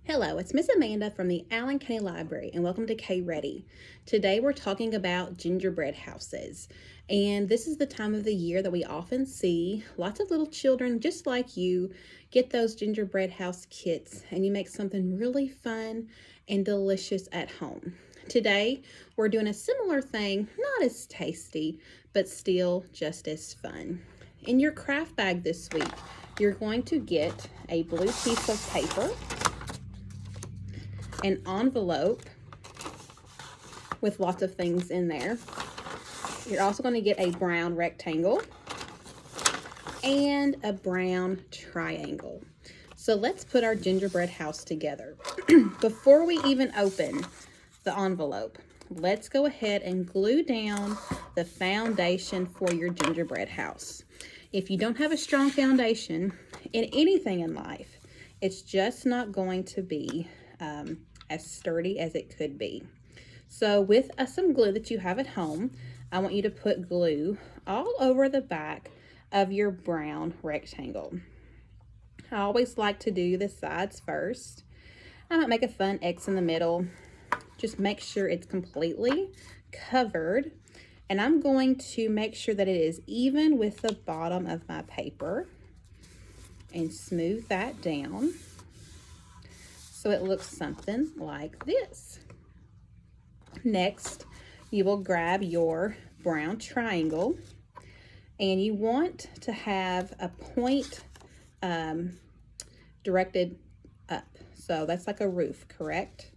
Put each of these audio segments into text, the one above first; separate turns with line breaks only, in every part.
Hello, it's Miss Amanda from the Allen County Library, and welcome to K Ready. Today we're talking about gingerbread houses, and this is the time of the year that we often see lots of little children just like you get those gingerbread house kits, and you make something really fun and delicious at home. Today we're doing a similar thing, not as tasty, but still just as fun. In your craft bag this week, you're going to get a blue piece of paper, an envelope with lots of things in there. You're also going to get a brown rectangle and a brown triangle. So let's put our gingerbread house together. Before we even open the envelope, let's go ahead and glue down the foundation for your gingerbread house. If you don't have a strong foundation in anything in life, it's just not going to be as sturdy as it could be. So with some glue that you have at home, I want you to put glue all over the back of your brown rectangle. I always like to do the sides first. I might make a fun X in the middle. Just make sure it's completely covered. And I'm going to make sure that it is even with the bottom of my paper and smooth that down so it looks something like this. Next, you will grab your brown triangle, and you want to have a point directed up. So that's like a roof, correct?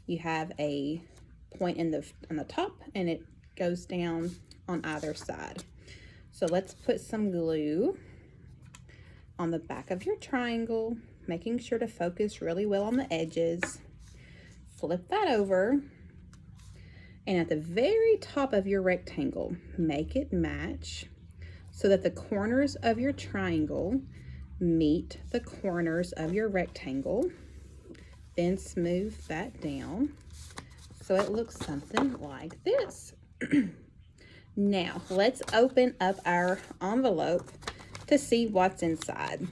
You have a point on the top, and it goes down on either side. So let's put some glue on the back of your triangle, making sure to focus really well on the edges. Flip that over, and at the very top of your rectangle, make it match so that the corners of your triangle meet the corners of your rectangle. Then smooth that down so it looks something like this. Now let's open up our envelope to see what's inside.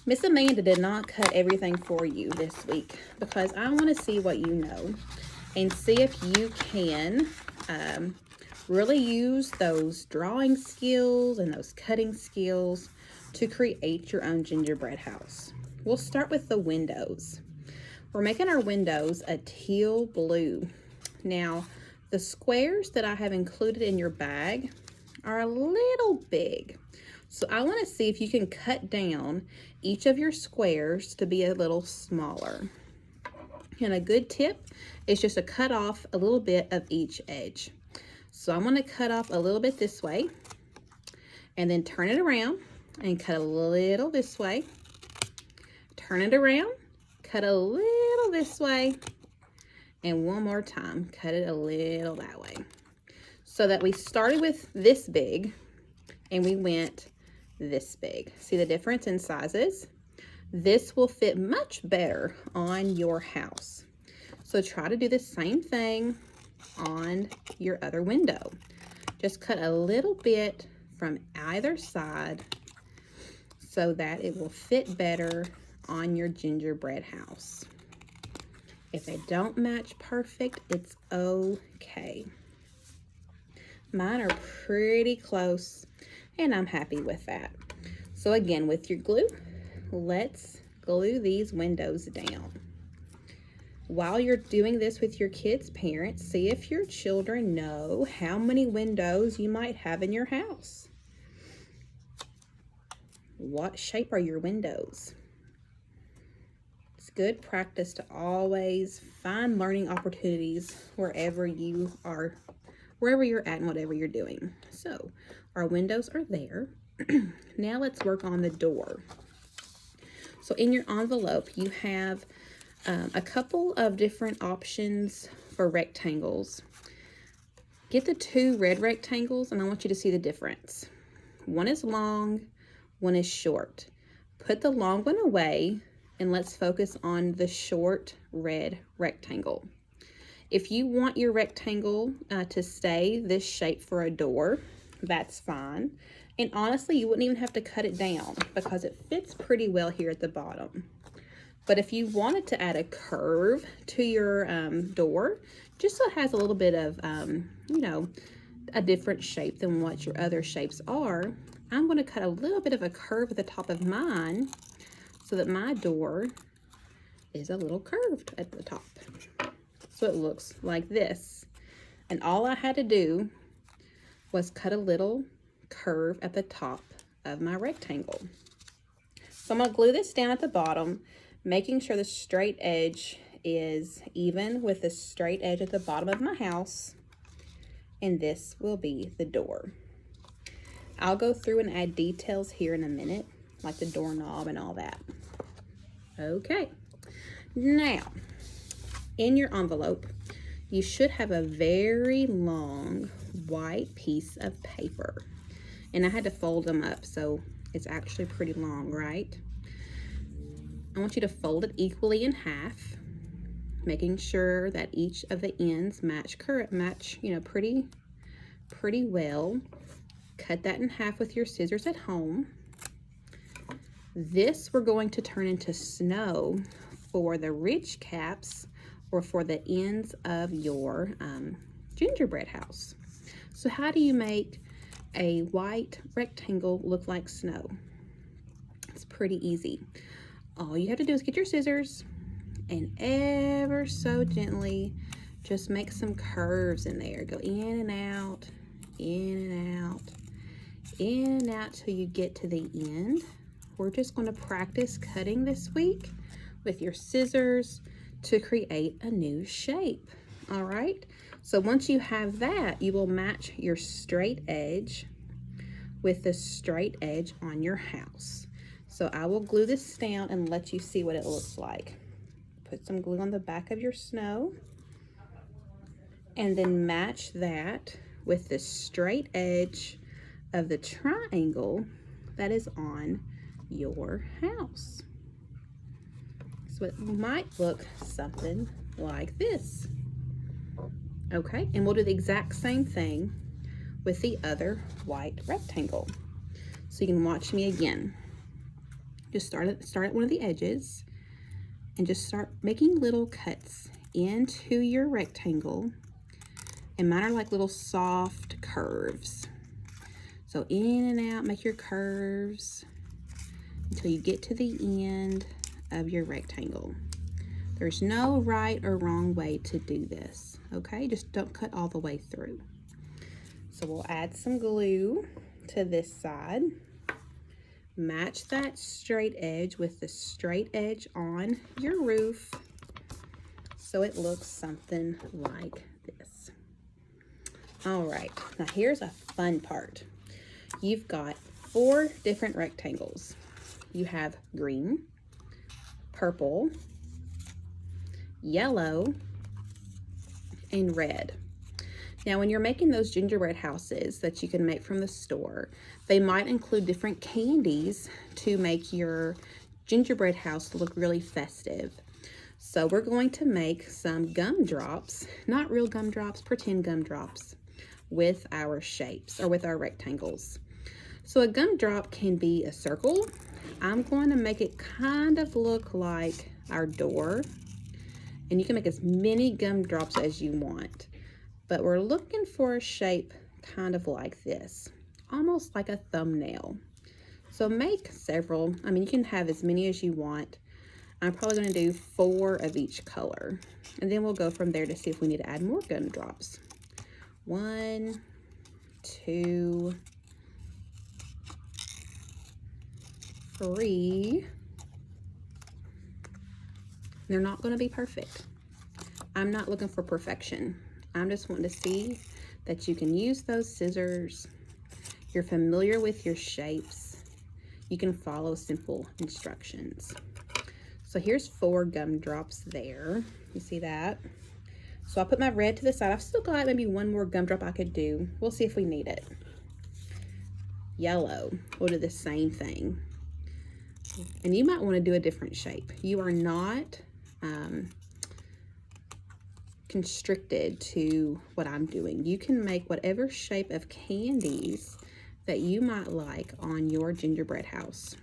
Miss Amanda did not cut everything for you this week because I want to see what you know and see if you can really use those drawing skills and those cutting skills to create your own gingerbread house. We'll start with the windows. We're making our windows a teal blue. Now, the squares that I have included in your bag are a little big. So I want to see if you can cut down each of your squares to be a little smaller. And a good tip is just to cut off a little bit of each edge. So I'm going to cut off a little bit this way, and then turn it around and cut a little this way. Turn it around, cut a little this way, and one more time, cut it a little that way. So that we started with this big and we went this big. See the difference in sizes? This will fit much better on your house. So try to do the same thing on your other window. Just cut a little bit from either side so that it will fit better on your gingerbread house. If they don't match perfect, it's okay. Mine are pretty close, and I'm happy with that. So again, with your glue, let's glue these windows down. While you're doing this with your kids' parents, see if your children know how many windows you might have in your house. What shape are your windows? It's good practice to always find learning opportunities wherever you're at and whatever you're doing. So our windows are there. Now let's work on the door. So in your envelope, you have a couple of different options for rectangles. Get the two red rectangles, and I want you to see the difference. One is long, one is short. Put the long one away, and let's focus on the short red rectangle. If you want your rectangle to stay this shape for a door, that's fine. And honestly, you wouldn't even have to cut it down because it fits pretty well here at the bottom. But if you wanted to add a curve to your door, just so it has a little bit of, you know, a different shape than what your other shapes are, I'm going to cut a little bit of a curve at the top of mine so that my door is a little curved at the top. So it looks like this. And all I had to do was cut a little curve at the top of my rectangle. So I'm going to glue this down at the bottom, making sure the straight edge is even with the straight edge at the bottom of my house. And this will be the door. I'll go through and add details here in a minute, like the doorknob and all that. Okay, now in your envelope, you should have a very long white piece of paper. And I had to fold them up, so it's actually pretty long, right? I want you to fold it equally in half, making sure that each of the ends match, you know, pretty well. Cut that in half with your scissors at home. This we're going to turn into snow for the ridge caps or for the ends of your gingerbread house. So how do you make a white rectangle look like snow? It's pretty easy. All you have to do is get your scissors and ever so gently just make some curves in there. Go in and out, in and out, in and out till you get to the end. We're just going to practice cutting this week with your scissors to create a new shape. All right, so once you have that, you will match your straight edge with the straight edge on your house. So I will glue this down and let you see what it looks like. Put some glue on the back of your snow and then match that with the straight edge of the triangle that is on your house. So it might look something like this. Okay, and we'll do the exact same thing with the other white rectangle. So you can watch me again. Just start at one of the edges and just start making little cuts into your rectangle. And mine are like little soft curves. So in and out, make your curves until you get to the end of your rectangle. There's no right or wrong way to do this, okay? Just don't cut all the way through. So we'll add some glue to this side. Match that straight edge with the straight edge on your roof so it looks something like this. All right, now here's a fun part. You've got 4 different rectangles. You have green, purple, yellow, and red. Now, when you're making those gingerbread houses that you can make from the store, they might include different candies to make your gingerbread house look really festive. So we're going to make some gumdrops, not real gumdrops, pretend gumdrops, with our shapes or with our rectangles. So a gumdrop can be a circle. I'm going to make it kind of look like our door, and you can make as many gumdrops as you want, but we're looking for a shape kind of like this, almost like a thumbnail. So make several. I mean, you can have as many as you want. I'm probably going to do 4 of each color, and then we'll go from there to see if we need to add more gumdrops. 1, 2, 3. They're not going to be perfect. I'm not looking for perfection. I'm just wanting to see that you can use those scissors. You're familiar with your shapes. You can follow simple instructions. So here's 4 gumdrops there. You see that? So I'll put my red to the side. I've still got maybe 1 more gumdrop I could do. We'll see if we need it. Yellow. We'll do the same thing. And you might want to do a different shape. You are not constricted to what I'm doing. You can make whatever shape of candies that you might like on your gingerbread house.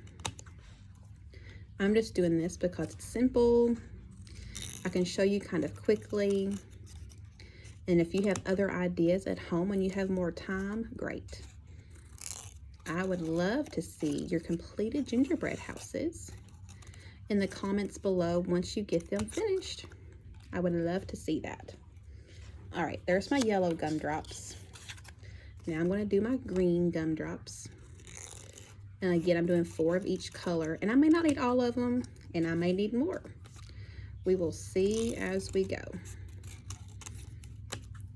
I'm just doing this because it's simple. I can show you kind of quickly. And if you have other ideas at home and you have more time, great. I would love to see your completed gingerbread houses in the comments below once you get them finished. I would love to see that. All right, there's my yellow gumdrops. Now I'm going to do my green gumdrops. And again, I'm doing 4 of each color, and I may not need all of them, and I may need more. We will see as we go.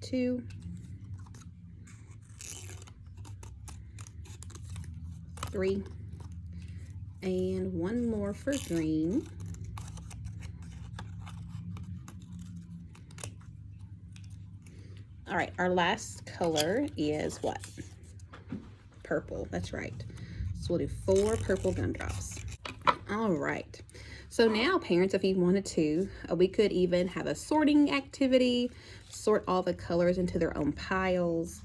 2, 3, and 1 more for green. All right, our last color is what? Purple, that's right. So we'll do 4 purple gumdrops. All right, so now parents, if you wanted to, we could even have a sorting activity, sort all the colors into their own piles.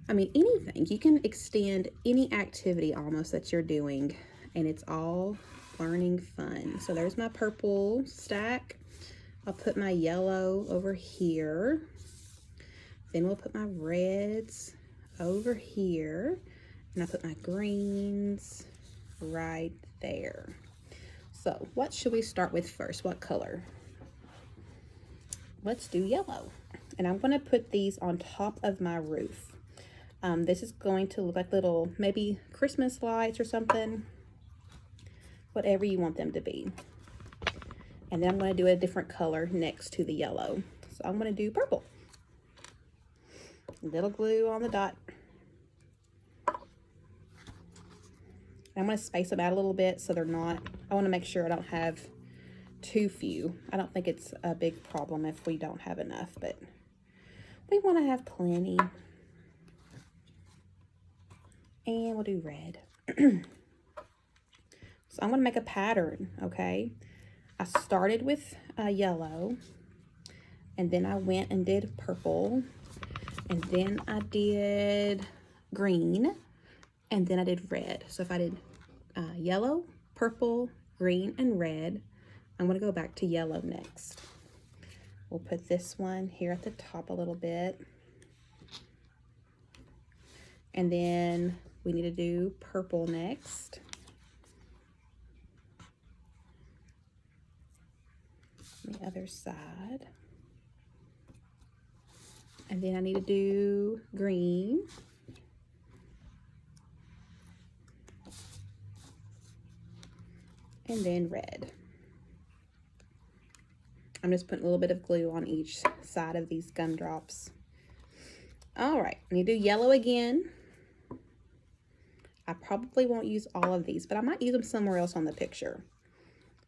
I mean, anything. You can extend any activity almost that you're doing, and it's all learning fun. So there's my purple stack. I'll put my yellow over here. Then we'll put my reds over here, and I'll put my greens right there. So what should we start with first? What color? Let's do yellow. And I'm going to put these on top of my roof. This is going to look like little, maybe Christmas lights or something, whatever you want them to be. And then I'm going to do a different color next to the yellow. So I'm going to do purple. Little glue on the dot. I'm going to space them out a little bit so they're not, I want to make sure I don't have too few. I don't think it's a big problem if we don't have enough, but we want to have plenty. And we'll do red. So I'm going to make a pattern, okay? I started with yellow, and then I went and did purple, and then I did green, and then I did red. So if I did yellow, purple, green, and red, I'm going to go back to yellow next. We'll put this one here at the top a little bit. And then we need to do purple next. The other side. And then I need to do green. And then red. I'm just putting a little bit of glue on each side of these gumdrops. All right, I need to do yellow again. I probably won't use all of these, but I might use them somewhere else on the picture.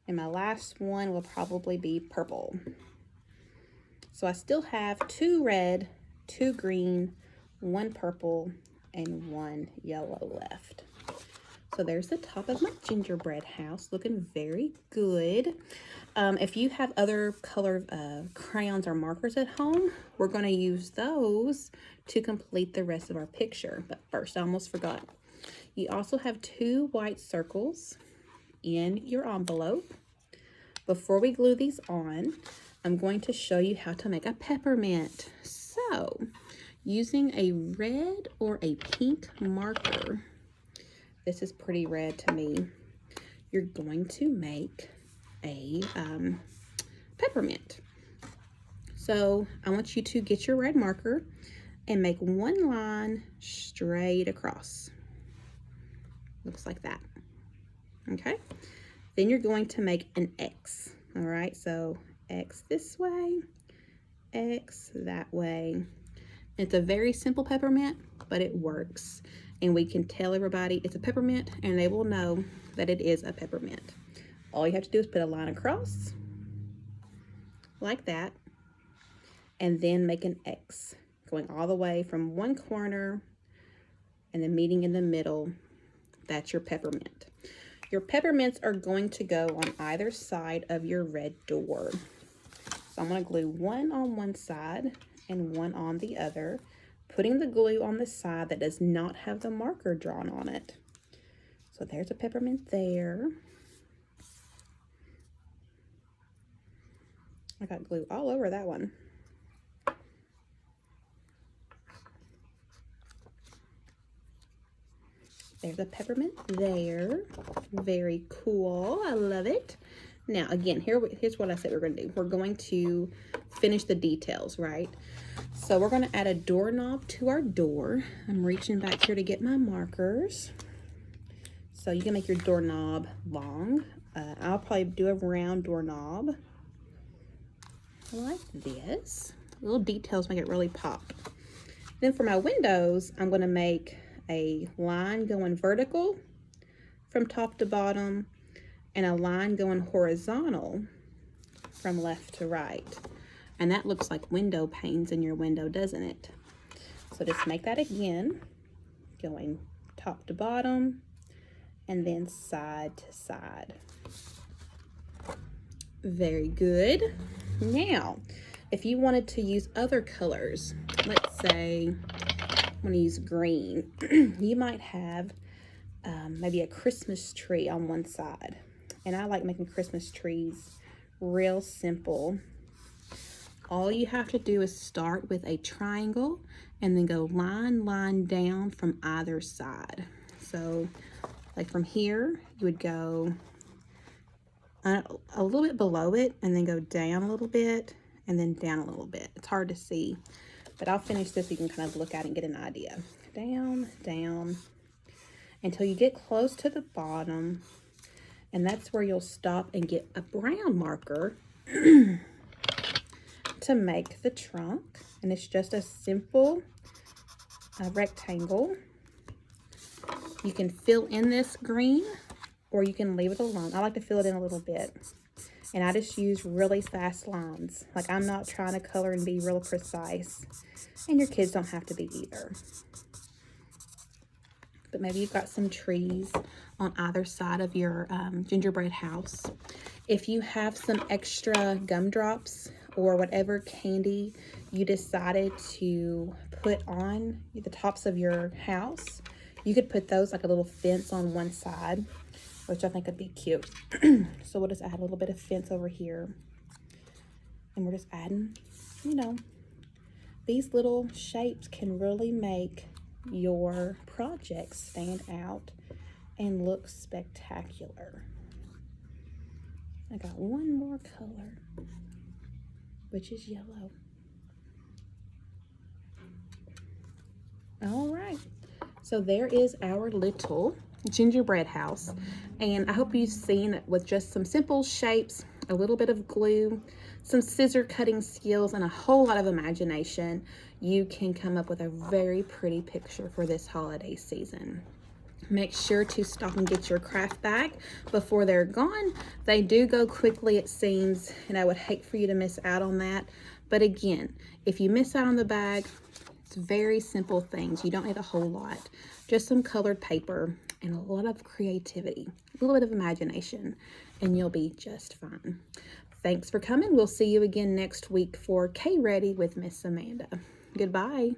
And my last one will probably be purple. So I still have 2 red, 2 green, 1 purple, and 1 yellow left. So there's the top of my gingerbread house, looking very good. If you have other color crayons or markers at home, we're going to use those to complete the rest of our picture. But first, I almost forgot. You also have 2 white circles in your envelope. Before we glue these on, I'm going to show you how to make a peppermint. So, using a red or a pink marker, this is pretty red to me, you're going to make a peppermint. So, I want you to get your red marker and make 1 line straight across. Looks like that. Okay, then you're going to make an X. All right, so X this way, X that way. It's a very simple peppermint, but it works, and we can tell everybody it's a peppermint and they will know that it is a peppermint. All you have to do is put a line across like that, and then make an X going all the way from one corner and then meeting in the middle. That's your peppermint. Your peppermints are going to go on either side of your red door. So I'm going to glue 1 on one side and 1 on the other, putting the glue on the side that does not have the marker drawn on it. So there's a peppermint there. I got glue all over that one. There's a peppermint there. Very cool. I love it. Now, again, here's what I said we're going to do. We're going to finish the details, right? So we're going to add a doorknob to our door. I'm reaching back here to get my markers. So you can make your doorknob long. I'll probably do a round doorknob like this. Little details make it really pop. Then for my windows, I'm going to make a line going vertical from top to bottom and a line going horizontal from left to right. And that looks like window panes in your window, doesn't it? So just make that again, going top to bottom and then side to side. Very good. Now, if you wanted to use other colors, let's say I'm going to use green. You might have maybe a Christmas tree on one side. And I like making Christmas trees real simple. All you have to do is start with a triangle and then go line down from either side. So like from here, you would go a little bit below it and then go down a little bit and then down a little bit. It's hard to see, but I'll finish this so you can kind of look at it and get an idea. Down, down, until you get close to the bottom, and that's where you'll stop and get a brown marker to make the trunk. And it's just a simple rectangle. You can fill in this green or you can leave it alone. I like to fill it in a little bit. And I just use really fast lines. Like, I'm not trying to color and be real precise. And your kids don't have to be either. But maybe you've got some trees on either side of your gingerbread house. If you have some extra gumdrops or whatever candy you decided to put on the tops of your house, you could put those like a little fence on one side, which I think would be cute. So we'll just add a little bit of fence over here. And we're just adding, you know, these little shapes can really make your project stand out and look spectacular. I got one more color, which is yellow. All right, so there is our little gingerbread house, and I hope you've seen that with just some simple shapes, a little bit of glue, some scissor cutting skills, and a whole lot of imagination, you can come up with a very pretty picture for this holiday season. Make sure to stop and get your craft bag before they're gone. They do go quickly, it seems, and I would hate for you to miss out on that. But again, if you miss out on the bag, it's very simple things. You don't need a whole lot. Just some colored paper and a lot of creativity, a little bit of imagination, and you'll be just fine. Thanks for coming. We'll see you again next week for K Ready with Miss Amanda. Goodbye.